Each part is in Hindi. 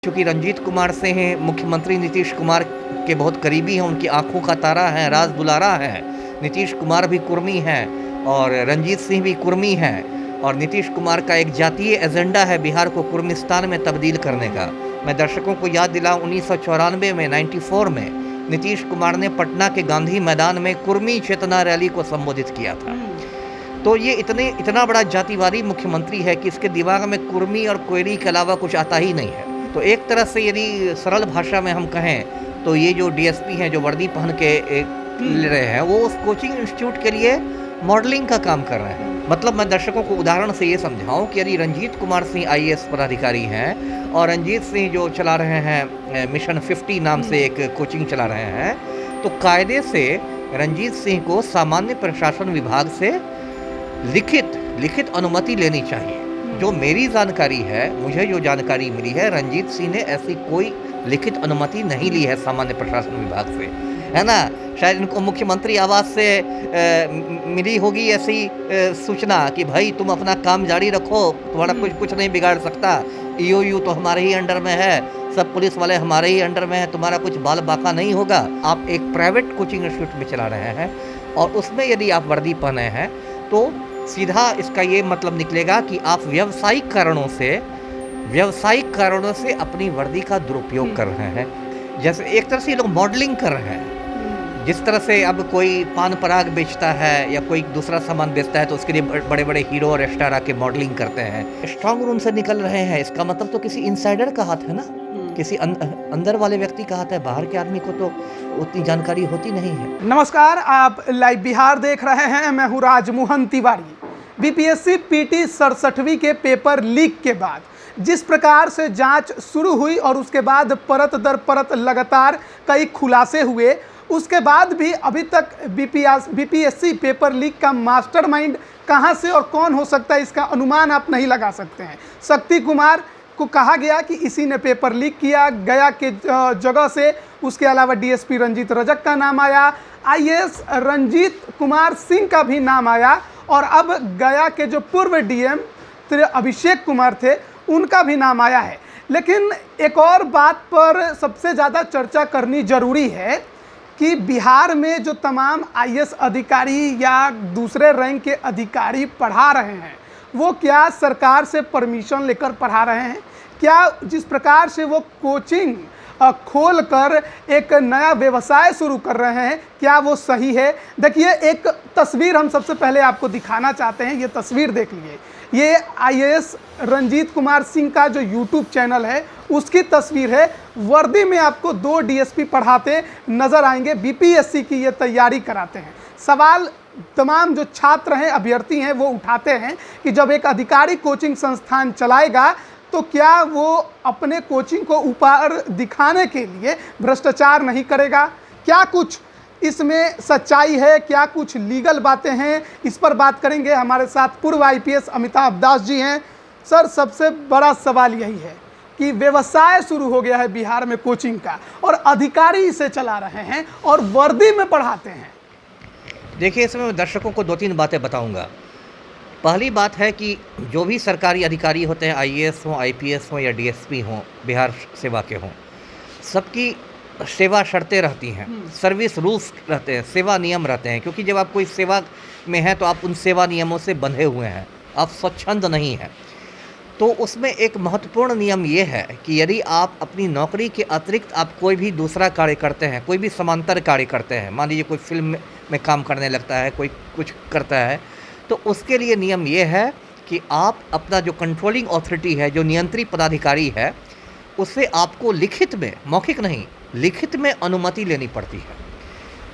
चूँकि रंजीत कुमार सिंह मुख्यमंत्री नीतीश कुमार के बहुत करीबी हैं, उनकी आँखों का तारा हैं, राज दुलारा हैं। नीतीश कुमार भी कुर्मी हैं और रंजीत सिंह भी कुर्मी हैं और नीतीश कुमार का एक जातीय एजेंडा है बिहार को कुर्मिस्तान में तब्दील करने का। मैं दर्शकों को याद दिलाऊं 1994 में 94 में नीतीश कुमार ने पटना के गांधी मैदान में कुर्मी चेतना रैली को संबोधित किया था। तो ये इतना बड़ा जातिवादी मुख्यमंत्री है कि इसके दिमाग में कुर्मी और कोयरी के अलावा कुछ आता ही नहीं है। तो एक तरह से यदि सरल भाषा में हम कहें तो ये जो डीएसपी हैं जो वर्दी पहन के ले रहे हैं वो उस कोचिंग इंस्टीट्यूट के लिए मॉडलिंग का काम कर रहे हैं। मतलब मैं दर्शकों को उदाहरण से ये समझाऊं कि यदि रंजीत कुमार सिंह आईएएस पदाधिकारी हैं और रंजीत सिंह जो चला रहे हैं मिशन 50 नाम से एक कोचिंग चला रहे हैं, तो कायदे से रंजीत सिंह को सामान्य प्रशासन विभाग से लिखित अनुमति लेनी चाहिए। जो मेरी जानकारी है, मुझे जो जानकारी मिली है, रंजीत सिंह ने ऐसी कोई लिखित अनुमति नहीं ली है सामान्य प्रशासन विभाग से, है ना। शायद इनको मुख्यमंत्री आवास से मिली होगी ऐसी सूचना कि भाई तुम अपना काम जारी रखो, तुम्हारा कुछ नहीं बिगाड़ सकता, ईओयू तो हमारे ही अंडर में है, सब पुलिस वाले हमारे ही अंडर में है, तुम्हारा कुछ बाल बाका नहीं होगा। आप एक प्राइवेट कोचिंग इंस्टीट्यूट में चला रहे हैं और उसमें यदि आप वर्दी पहने हैं तो सीधा इसका ये मतलब निकलेगा कि आप व्यावसायिक कारणों से अपनी वर्दी का दुरुपयोग कर रहे हैं। जैसे एक तरह से ये लोग मॉडलिंग कर रहे हैं। जिस तरह से अब कोई पान पराग बेचता है या कोई दूसरा सामान बेचता है तो उसके लिए बड़े बड़े हीरो और स्टार आके मॉडलिंग करते हैं। स्ट्रांग रूम से निकल रहे हैं, इसका मतलब तो किसी इनसाइडर का हाथ है ना, किसी अंदर वाले व्यक्ति का हाथ है। बाहर के आदमी को तो उतनी जानकारी होती नहीं है। नमस्कार, आप लाइव बिहार देख रहे हैं। मैं हूँ राजमोहन तिवारी। बीपीएससी पीटी 67वीं के पेपर लीक के बाद जिस प्रकार से जांच शुरू हुई और उसके बाद परत दर परत लगातार कई खुलासे हुए, उसके बाद भी अभी तक बीपीएससी पेपर लीक का मास्टरमाइंड कहां से और कौन हो सकता है इसका अनुमान आप नहीं लगा सकते हैं। शक्ति कुमार को कहा गया कि इसी ने पेपर लीक किया, गया के जगह से। उसके अलावा डीएसपी रंजीत रजक का नाम आया, आईएएस रंजीत कुमार सिंह का भी नाम आया और अब गया के जो पूर्व डीएम अभिषेक कुमार थे उनका भी नाम आया है। लेकिन एक और बात पर सबसे ज़्यादा चर्चा करनी जरूरी है कि बिहार में जो तमाम आईएएस अधिकारी या दूसरे रैंक के अधिकारी पढ़ा रहे हैं वो क्या सरकार से परमिशन लेकर पढ़ा रहे हैं? क्या जिस प्रकार से वो कोचिंग खोल कर एक नया व्यवसाय शुरू कर रहे हैं, क्या वो सही है? देखिए, एक तस्वीर हम सबसे पहले आपको दिखाना चाहते हैं। ये तस्वीर देख लीजिए, ये आईएएस रंजीत कुमार सिंह का जो यूट्यूब चैनल है उसकी तस्वीर है। वर्दी में आपको 2 डीएसपी पढ़ाते नजर आएंगे, बीपीएससी की ये तैयारी कराते हैं। सवाल तमाम जो छात्र हैं, अभ्यर्थी हैं, वो उठाते हैं कि जब एक अधिकारी कोचिंग संस्थान चलाएगा तो क्या वो अपने कोचिंग को ऊपर दिखाने के लिए भ्रष्टाचार नहीं करेगा? क्या कुछ इसमें सच्चाई है, क्या कुछ लीगल बातें हैं, इस पर बात करेंगे। हमारे साथ पूर्व आईपीएस अमिताभ दास जी हैं। सर, सबसे बड़ा सवाल यही है कि व्यवसाय शुरू हो गया है बिहार में कोचिंग का और अधिकारी इसे चला रहे हैं और वर्दी में पढ़ाते हैं। देखिए, इसमें मैं दर्शकों को 2-3 बातें बताऊंगा। पहली बात है कि जो भी सरकारी अधिकारी होते हैं, आईएएस हों, आईपीएस हों या डीएसपी हों, बिहार सेवा के हों, सबकी सेवा शर्तें रहती हैं, सर्विस रूल्स रहते हैं, सेवा नियम रहते हैं। क्योंकि जब आप कोई सेवा में हैं तो आप उन सेवा नियमों से बंधे हुए हैं, आप स्वच्छंद नहीं हैं। तो उसमें एक महत्वपूर्ण नियम ये है कि यदि आप अपनी नौकरी के अतिरिक्त आप कोई भी दूसरा कार्य करते हैं, कोई भी समांतर कार्य करते हैं, मान लीजिए कोई फिल्म में काम करने लगता है, कोई कुछ करता है, तो उसके लिए नियम ये है कि आप अपना जो कंट्रोलिंग अथॉरिटी है, जो नियंत्री पदाधिकारी है, उससे आपको लिखित में, मौखिक नहीं, लिखित में अनुमति लेनी पड़ती है।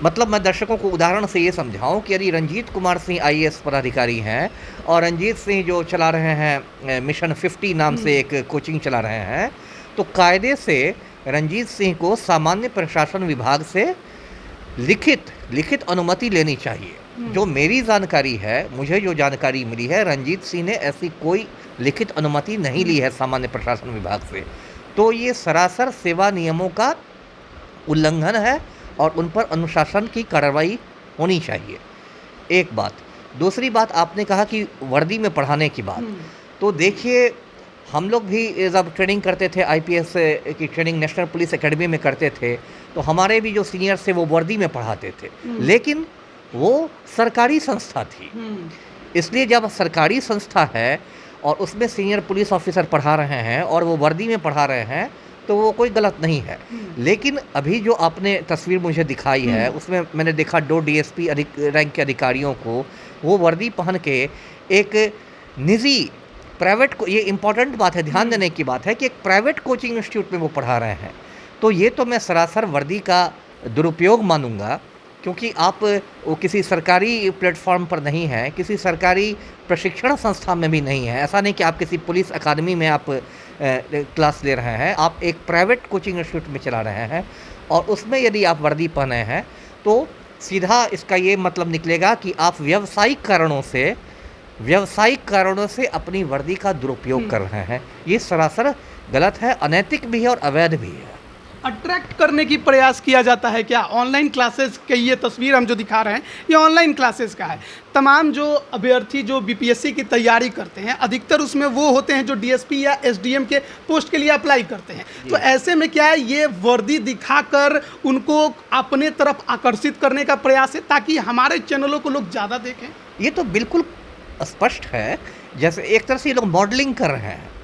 मतलब मैं दर्शकों को उदाहरण से ये समझाऊं कि यदि रंजीत कुमार सिंह आईएएस पदाधिकारी हैं और रंजीत सिंह जो चला रहे हैं मिशन 50 नाम से एक कोचिंग चला रहे हैं, तो कायदे से रंजीत सिंह को सामान्य प्रशासन विभाग से लिखित अनुमति लेनी चाहिए। जो मेरी जानकारी है, मुझे जो जानकारी मिली है, रंजीत सिंह ने ऐसी कोई लिखित अनुमति नहीं ली है सामान्य प्रशासन विभाग से। तो ये सरासर सेवा नियमों का उल्लंघन है और उन पर अनुशासन की कार्रवाई होनी चाहिए। एक बात। दूसरी बात, आपने कहा कि वर्दी में पढ़ाने की बात, तो देखिए हम लोग भी जब ट्रेनिंग करते थे आईपीएस की ट्रेनिंग नेशनल पुलिस एकेडमी में करते थे, तो हमारे भी जो सीनियर्स थे वो वर्दी में पढ़ाते थे, लेकिन वो सरकारी संस्था थी। इसलिए जब सरकारी संस्था है और उसमें सीनियर पुलिस ऑफिसर पढ़ा रहे हैं और वो वर्दी में पढ़ा रहे हैं, तो वो कोई गलत नहीं है। लेकिन अभी जो आपने तस्वीर मुझे दिखाई है, उसमें मैंने देखा 2 डीएसपी रैंक के अधिकारियों को वो वर्दी पहन के एक निजी प्राइवेट को, ये इम्पोर्टेंट बात है, ध्यान देने की बात है कि एक प्राइवेट कोचिंग इंस्टीट्यूट में वो पढ़ा रहे हैं। तो ये तो मैं सरासर वर्दी का दुरुपयोग मानूंगा, क्योंकि आप वो किसी सरकारी प्लेटफॉर्म पर नहीं है, किसी सरकारी प्रशिक्षण संस्था में भी नहीं है। ऐसा नहीं कि आप किसी पुलिस अकादमी में आप क्लास ले रहे हैं, आप एक प्राइवेट कोचिंग इंस्टीट्यूट में चला रहे हैं, और उसमें यदि आप वर्दी पहने हैं तो सीधा इसका ये मतलब निकलेगा कि आप व्यावसायिक कारणों से अपनी वर्दी का दुरुपयोग कर रहे हैं। ये सरासर गलत है, अनैतिक भी है और अवैध भी है। अट्रैक्ट करने की प्रयास किया जाता है क्या? ऑनलाइन क्लासेस की ये तस्वीर हम जो दिखा रहे हैं ये ऑनलाइन क्लासेस का है। तमाम जो अभ्यर्थी जो बीपीएससी की तैयारी करते हैं, अधिकतर उसमें वो होते हैं जो डीएसपी या एसडीएम के पोस्ट के लिए अप्लाई करते हैं। तो ऐसे में क्या है, ये वर्दी दिखाकर उनको अपने तरफ आकर्षित करने का प्रयास है ताकि हमारे चैनलों को लोग ज़्यादा देखें? ये तो बिल्कुल स्पष्ट है, जैसे एक तरह से ये लोग मॉडलिंग कर रहे हैं।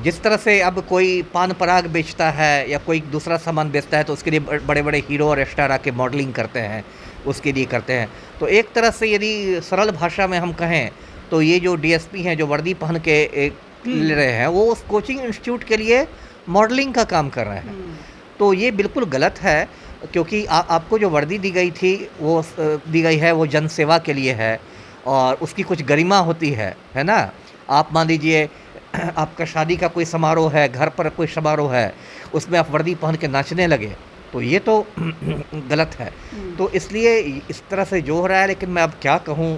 जिस तरह से अब कोई पान पराग बेचता है या कोई दूसरा सामान बेचता है, तो उसके लिए बड़े बड़े हीरो और स्टार आके मॉडलिंग करते हैं, उसके लिए करते हैं। तो एक तरह से यदि सरल भाषा में हम कहें तो ये जो डीएसपी हैं जो वर्दी पहन के ले रहे हैं, वो उस कोचिंग इंस्टीट्यूट के लिए मॉडलिंग का काम कर रहे हैं। तो ये बिल्कुल गलत है, क्योंकि आपको जो वर्दी दी गई थी वो दी गई है वो जनसेवा के लिए है, और उसकी कुछ गरिमा होती है ना। आप मान लीजिए आपका शादी का कोई समारोह है, घर पर कोई समारोह है, उसमें आप वर्दी पहन के नाचने लगे, तो ये तो गलत है। तो इसलिए इस तरह से जो हो रहा है, लेकिन मैं अब क्या कहूँ,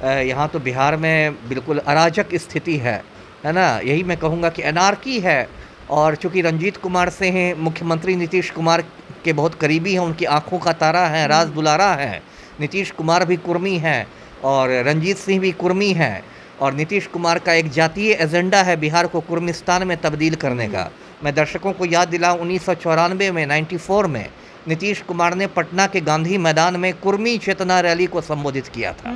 यहाँ तो बिहार में बिल्कुल अराजक स्थिति है ना। यही मैं कहूँगा कि एनार्की है। और चूँकि रंजीत कुमार सिंह मुख्यमंत्री नीतीश कुमार के बहुत करीबी हैं, उनकी आँखों का तारा है, राज दुलारा है। नीतीश कुमार भी कुर्मी हैं और रंजीत सिंह भी कुर्मी हैं, और नीतीश कुमार का एक जातीय एजेंडा है बिहार को कुर्मिस्तान में तब्दील करने का। मैं दर्शकों को याद दिलाऊं, 1994 में 94 में नीतीश कुमार ने पटना के गांधी मैदान में कुर्मी चेतना रैली को संबोधित किया था।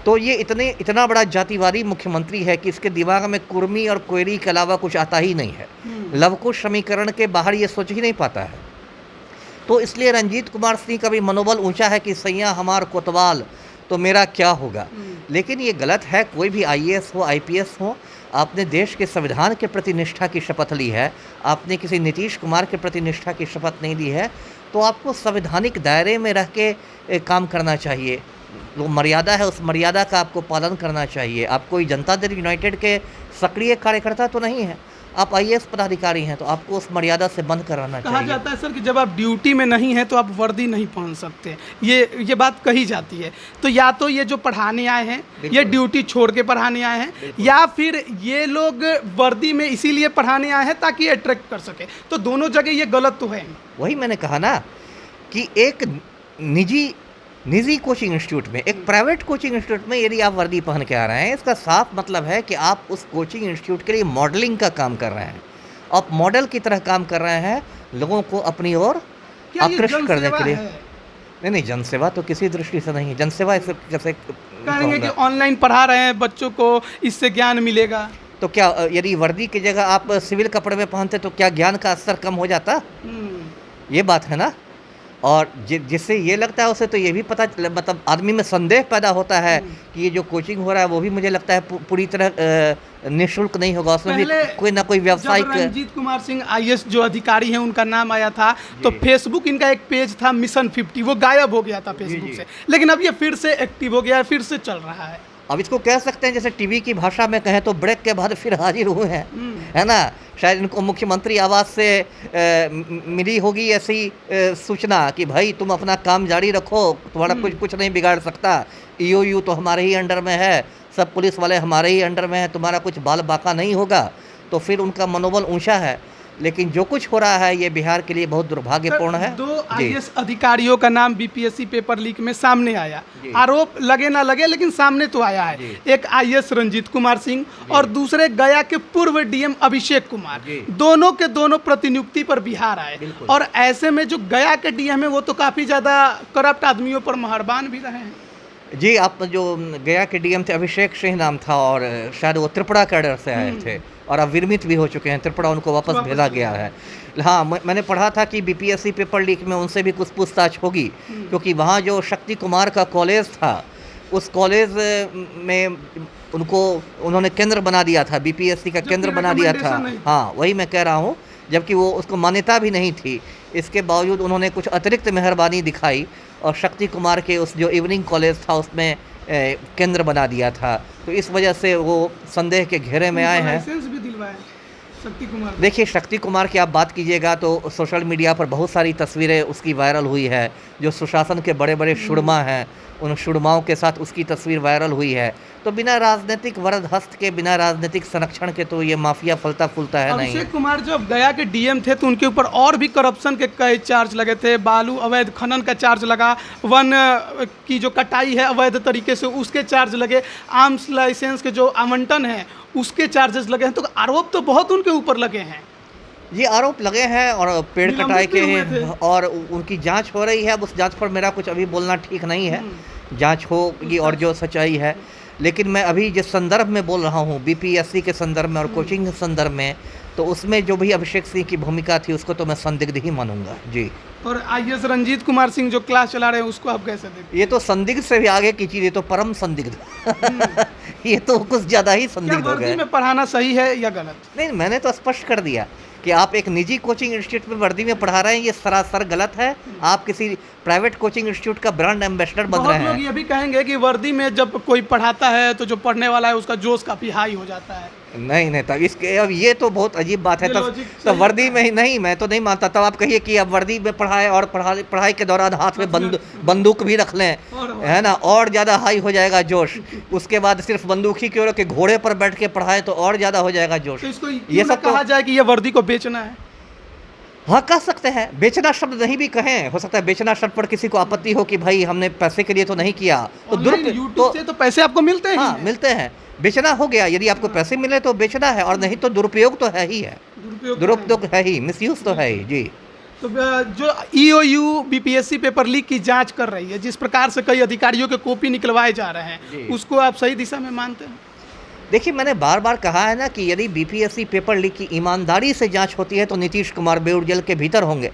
तो ये इतना बड़ा जातिवादी मुख्यमंत्री है कि इसके दिमाग में कुर्मी और कोयरी के अलावा कुछ आता ही नहीं है। लवकुश समीकरण के बाहर ये सोच ही नहीं पाता है। तो इसलिए रंजीत कुमार सिंह का भी मनोबल ऊंचा है कि सैया हमार कोतवाल तो मेरा क्या होगा। लेकिन ये गलत है। कोई भी आईएएस हो, आईपीएस हो, आपने देश के संविधान के प्रति निष्ठा की शपथ ली है, आपने किसी नीतीश कुमार के प्रति निष्ठा की शपथ नहीं ली है, तो आपको संवैधानिक दायरे में रह के काम करना चाहिए। जो मर्यादा है उस मर्यादा का आपको पालन करना चाहिए। आप कोई जनता दल यूनाइटेड के सक्रिय कार्यकर्ता तो नहीं हैं, आप आईएएस पदाधिकारी हैं, तो आपको उस मर्यादा से बंद कराना चाहिए। कहा जाता है सर कि जब आप ड्यूटी में नहीं हैं तो आप वर्दी नहीं पहन सकते, ये बात कही जाती है। तो या तो ये जो पढ़ाने आए हैं ये ड्यूटी छोड़ के पढ़ाने आए हैं, या फिर ये लोग वर्दी में इसीलिए पढ़ाने आए हैं ताकि अट्रैक्ट कर सके। तो दोनों जगह ये गलत तो है। वही मैंने कहा ना कि एक निजी कोचिंग इंस्टीट्यूट में, एक प्राइवेट कोचिंग इंस्टीट्यूट में यदि आप वर्दी पहन के आ रहे हैं, इसका साफ मतलब है कि आप उस कोचिंग इंस्टीट्यूट के लिए मॉडलिंग का काम कर रहे हैं। आप मॉडल की तरह काम कर रहे हैं, लोगों को अपनी ओर आकृष्ट करने के लिए। नहीं, जनसेवा तो किसी दृष्टि से नहीं है। जनसेवा जैसे कहेंगे कि ऑनलाइन पढ़ा रहे हैं बच्चों को, इससे ज्ञान मिलेगा। तो क्या यदि वर्दी की जगह आप सिविल कपड़े में पहनते तो क्या ज्ञान का स्तर कम हो जाता? ये बात है ना। और जिससे ये लगता है उसे तो ये भी पता, मतलब आदमी में संदेह पैदा होता है कि ये जो कोचिंग हो रहा है वो भी मुझे लगता है पूरी तरह निःशुल्क नहीं होगा, उसमें भी कोई ना कोई व्यावसायिक। रंजीत कुमार सिंह आईएएस जो अधिकारी हैं उनका नाम आया था, तो फेसबुक इनका एक पेज था मिशन 50, वो गायब हो गया था फेसबुक से, लेकिन अब ये फिर से एक्टिव हो गया है, फिर से चल रहा है। अब इसको कह सकते हैं जैसे टीवी की भाषा में कहें तो ब्रेक के बाद फिर हाजिर हुए हैं, है ना। शायद इनको मुख्यमंत्री आवास से मिली होगी ऐसी सूचना कि भाई तुम अपना काम जारी रखो, तुम्हारा कुछ नहीं बिगाड़ सकता, ईओयू तो हमारे ही अंडर में है, सब पुलिस वाले हमारे ही अंडर में है, तुम्हारा कुछ बाल बाका नहीं होगा। तो फिर उनका मनोबल ऊंचा है। लेकिन जो कुछ हो रहा है ये बिहार के लिए बहुत दुर्भाग्यपूर्ण है। दो जी। आईएएस अधिकारियों का नाम बीपीएससी पेपर लीक में सामने आया। जी। आरोप लगे ना लगे लेकिन सामने तो आया है। जी। एक आईएएस रंजीत कुमार सिंह और दूसरे गया के पूर्व डीएम अभिषेक कुमार, जी। दोनों के दोनों प्रतिनियुक्ति पर बिहार आए। बिल्कुल। और ऐसे में जो गया के डीएम है वो तो काफी ज्यादा करप्ट आदमियों पर मेहरबान भी रहे हैं। जी, आप जो गया के डीएम थे अभिषेक सिंह नाम था, और शायद वो त्रिपुरा कैडर से आए थे और अब विरमित भी हो चुके हैं। त्रिपुरा उनको वापस भेजा गया है। हाँ, मैंने पढ़ा था कि बीपीएससी पेपर लीक में उनसे भी कुछ पूछताछ होगी, क्योंकि वहाँ जो शक्ति कुमार का कॉलेज था उस कॉलेज में उन्होंने केंद्र बना दिया था, बीपीएससी का केंद्र बना दिया था। हाँ, वही मैं कह रहा हूँ, जबकि वो उसको मान्यता भी नहीं थी। इसके बावजूद उन्होंने कुछ अतिरिक्त मेहरबानी दिखाई और शक्ति कुमार के उस जो इवनिंग कॉलेज था उसमें केंद्र बना दिया था। तो इस वजह से वो संदेह के घेरे में आए हैं। लाइसेंस भी दिलवाए शक्ति कुमार। देखिए, शक्ति कुमार की आप बात कीजिएगा तो सोशल मीडिया पर बहुत सारी तस्वीरें उसकी वायरल हुई है। जो सुशासन के बड़े बड़े शुरमा हैं, उन शुरमाओं के साथ उसकी तस्वीर वायरल हुई है। तो बिना राजनीतिक वरद हस्त के, बिना राजनीतिक संरक्षण के तो ये माफिया फलता फूलता है नहीं। अभिषेक कुमार जब गया के डीएम थे तो उनके ऊपर और भी करप्शन के कई चार्ज लगे थे। बालू अवैध खनन का चार्ज लगा, वन की जो कटाई है अवैध तरीके से उसके चार्ज लगे, आर्म्स लाइसेंस के जो आवंटन है उसके चार्जेस लगे हैं। तो आरोप तो बहुत उनके ऊपर लगे हैं। ये आरोप लगे हैं और पेड़ कटाई के, और उनकी जांच हो रही है। अब उस जांच पर मेरा कुछ अभी बोलना ठीक नहीं है। जांच होगी और जो सच्चाई है, लेकिन मैं अभी जिस संदर्भ में बोल रहा हूँ, बीपीएससी के संदर्भ में और कोचिंग के संदर्भ में, तो उसमें जो भी अभिषेक सिंह की भूमिका थी उसको तो मैं संदिग्ध ही मानूंगा। जी। और आईएएस रंजीत कुमार सिंह जो क्लास चला रहे हैं उसको आप कैसे देखते हैं? ये तो संदिग्ध से भी आगे की चीज़, ये तो परम संदिग्ध ये तो कुछ ज़्यादा ही संदिग्ध हो गया। में पढ़ाना सही है या गलत? नहीं, मैंने तो स्पष्ट कर दिया कि आप एक निजी कोचिंग इंस्टीट्यूट में वर्दी में पढ़ा रहे हैं, ये सरासर गलत है। आप किसी प्राइवेट कोचिंग इंस्टीट्यूट का ब्रांड एम्बेसडर बन रहे हैं। बहुत लोग ये भी कहेंगे कि वर्दी में जब कोई पढ़ाता है तो जो पढ़ने वाला है उसका जोश काफी हाई हो जाता है। नहीं, तब इसके अब ये तो बहुत अजीब बात है। तब वर्दी में ही नहीं, मैं तो नहीं मानता। तब आप कहिए कि अब वर्दी में पढ़ाए और पढ़ाई के दौरान हाथ में बंदूक भी रख लें, है ना, और ज़्यादा हाई हो जाएगा जोश। उसके बाद सिर्फ बंदूक ही क्यों रखे, घोड़े पर बैठ के पढ़ाए तो और ज़्यादा हो जाएगा जोश। तो इसको ये सब कहा जाए कि ये वर्दी को बेचना है? हाँ, कह सकते हैं। बेचना शब्द नहीं भी कहें, हो सकता है बेचना शब्द पर किसी को आपत्ति हो कि भाई हमने पैसे के लिए तो नहीं किया। तो यूट्यूब से तो पैसे आपको मिलते हैं। हाँ, मिलते हैं। बेचना हो गया, यदि आपको पैसे मिले तो बेचना है, और नहीं तो दुरुपयोग तो है ही है। दुरुपयोग है ही, मिसयूज तो है ही। जी। तो जो ईओयू बीपीएससी पेपर लीक की जांच कर रही है, जिस प्रकार से कई अधिकारियों के कॉपी निकलवाए जा रहे हैं, उसको आप सही दिशा में मानते हैं? देखिए, मैंने बार बार कहा है ना कि यदि बीपीएससी पेपर लीक की ईमानदारी से जांच होती है तो नीतीश कुमार बेउर जेल के भीतर होंगे।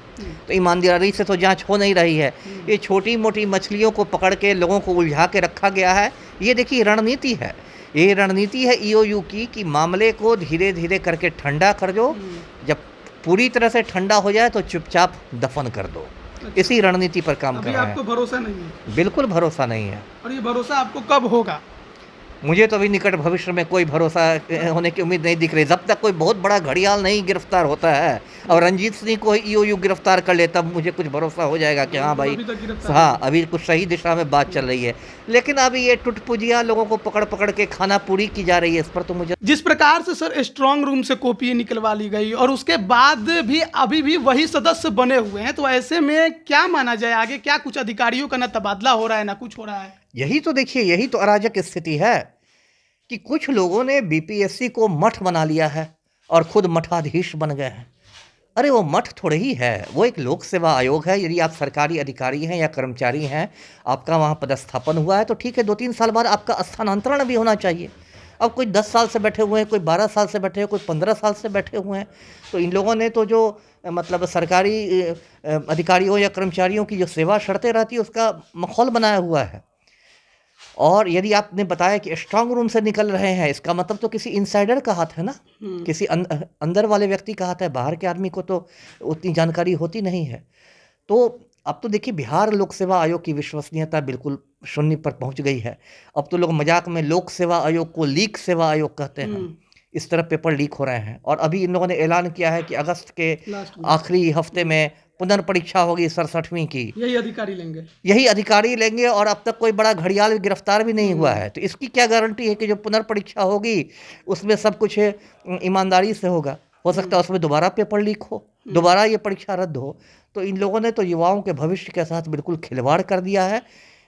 तो ईमानदारी से तो जांच हो नहीं रही है। ये छोटी मोटी मछलियों को पकड़ के लोगों को उलझा के रखा गया है। ये देखिए रणनीति है, ये रणनीति है ईओयू की कि मामले को धीरे धीरे करके ठंडा कर दो, जब पूरी तरह से ठंडा हो जाए तो चुपचाप दफन कर दो। इसी रणनीति पर काम कर रहा है। आपको भरोसा नहीं है? बिल्कुल भरोसा नहीं है। और ये भरोसा आपको कब होगा? मुझे तो अभी निकट भविष्य में कोई भरोसा होने की उम्मीद नहीं दिख रही, जब तक कोई बहुत बड़ा घड़ियाल नहीं गिरफ्तार होता है और रंजीत सिंह को ईओयू गिरफ्तार कर ले, तब मुझे कुछ भरोसा हो जाएगा कि हाँ भाई, हाँ अभी कुछ सही दिशा में बात चल रही है। लेकिन अभी ये टुटपुजिया लोगों को पकड़ पकड़ के खाना पूरी की जा रही है, इस पर तो मुझे, जिस प्रकार से सर स्ट्रांग रूम से कॉपी निकलवा ली गई और उसके बाद भी अभी भी वही सदस्य बने हुए हैं, तो ऐसे में क्या माना जाए आगे? क्या कुछ अधिकारियों का ना तबादला हो रहा है ना कुछ हो रहा है? यही तो देखिए, यही तो अराजक स्थिति है कि कुछ लोगों ने बीपीएससी को मठ बना लिया है और खुद मठाधीश बन गए हैं। अरे वो मठ थोड़े ही है, वो एक लोक सेवा आयोग है। यदि आप सरकारी अधिकारी हैं या कर्मचारी हैं, आपका वहाँ पदस्थापन हुआ है तो ठीक है, 2-3 साल बाद आपका स्थानांतरण भी होना चाहिए। अब कोई 10 साल से बैठे हुए हैं, कोई 12 साल से बैठे हैं, कोई 15 साल से बैठे हुए हैं, तो इन लोगों ने तो जो मतलब सरकारी अधिकारियों या कर्मचारियों की जो सेवा शर्तें रहती है उसका माहौल बनाया हुआ है। और यदि आपने बताया कि स्ट्रांग रूम से निकल रहे हैं, इसका मतलब तो किसी इनसाइडर का हाथ है ना, किसी अंदर वाले व्यक्ति का हाथ है। बाहर के आदमी को तो उतनी जानकारी होती नहीं है। तो अब तो देखिए, बिहार लोक सेवा आयोग की विश्वसनीयता बिल्कुल शून्य पर पहुंच गई है। अब तो लोग मजाक में लोक सेवा आयोग को लीक सेवा आयोग कहते हैं। इस तरह पेपर लीक हो रहे हैं। और अभी इन लोगों ने ऐलान किया है कि अगस्त के आखिरी हफ्ते में पुनर्परीक्षा होगी 67वीं की। यही अधिकारी लेंगे और अब तक कोई बड़ा घड़ियाल गिरफ्तार भी नहीं हुआ है। तो इसकी क्या गारंटी है कि जो पुनर्परीक्षा होगी उसमें सब कुछ ईमानदारी से होगा? हो सकता है उसमें दोबारा पेपर लीक हो, दोबारा ये परीक्षा रद्द हो। तो इन लोगों ने तो युवाओं के भविष्य के साथ बिल्कुल खिलवाड़ कर दिया है,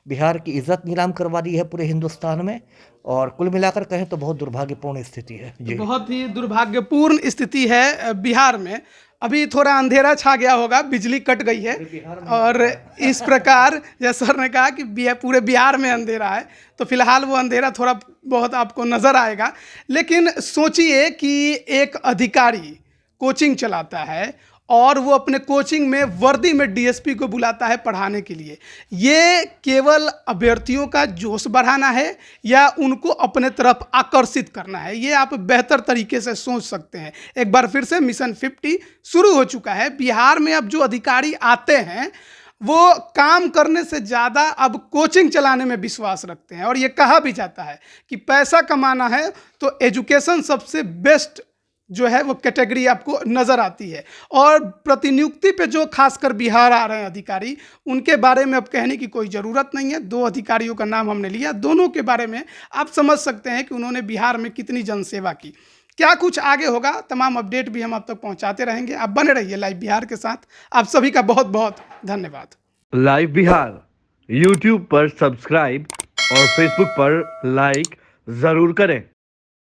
बिहार की इज्जत नीलाम करवा दी है पूरे हिंदुस्तान में, और कुल मिलाकर कहें तो बहुत दुर्भाग्यपूर्ण स्थिति है जी। बहुत ही दुर्भाग्यपूर्ण स्थिति है बिहार में। अभी थोड़ा अंधेरा छा गया होगा, बिजली कट गई है, और इस प्रकार जैसे सर ने कहा कि पूरे बिहार में अंधेरा है, तो फिलहाल वो अंधेरा थोड़ा बहुत आपको नज़र आएगा। लेकिन सोचिए कि एक अधिकारी कोचिंग चलाता है और वो अपने कोचिंग में वर्दी में डीएसपी को बुलाता है पढ़ाने के लिए। ये केवल अभ्यर्थियों का जोश बढ़ाना है या उनको अपने तरफ आकर्षित करना है, ये आप बेहतर तरीके से सोच सकते हैं। एक बार फिर से मिशन 50 शुरू हो चुका है। बिहार में अब जो अधिकारी आते हैं वो काम करने से ज़्यादा अब कोचिंग चलाने में विश्वास रखते हैं, और ये कहा भी जाता है कि पैसा कमाना है तो एजुकेशन सबसे बेस्ट जो है वो कैटेगरी आपको नज़र आती है। और प्रतिनियुक्ति पे जो खासकर बिहार आ रहे हैं अधिकारी, उनके बारे में अब कहने की कोई ज़रूरत नहीं है। 2 अधिकारियों का नाम हमने लिया, दोनों के बारे में आप समझ सकते हैं कि उन्होंने बिहार में कितनी जनसेवा की। क्या कुछ आगे होगा, तमाम अपडेट भी हम आप तक पहुंचाते रहेंगे। आप बने रहिए लाइव बिहार के साथ। आप सभी का बहुत बहुत धन्यवाद। लाइव बिहार यूट्यूब पर सब्सक्राइब और फेसबुक पर लाइक ज़रूर करें।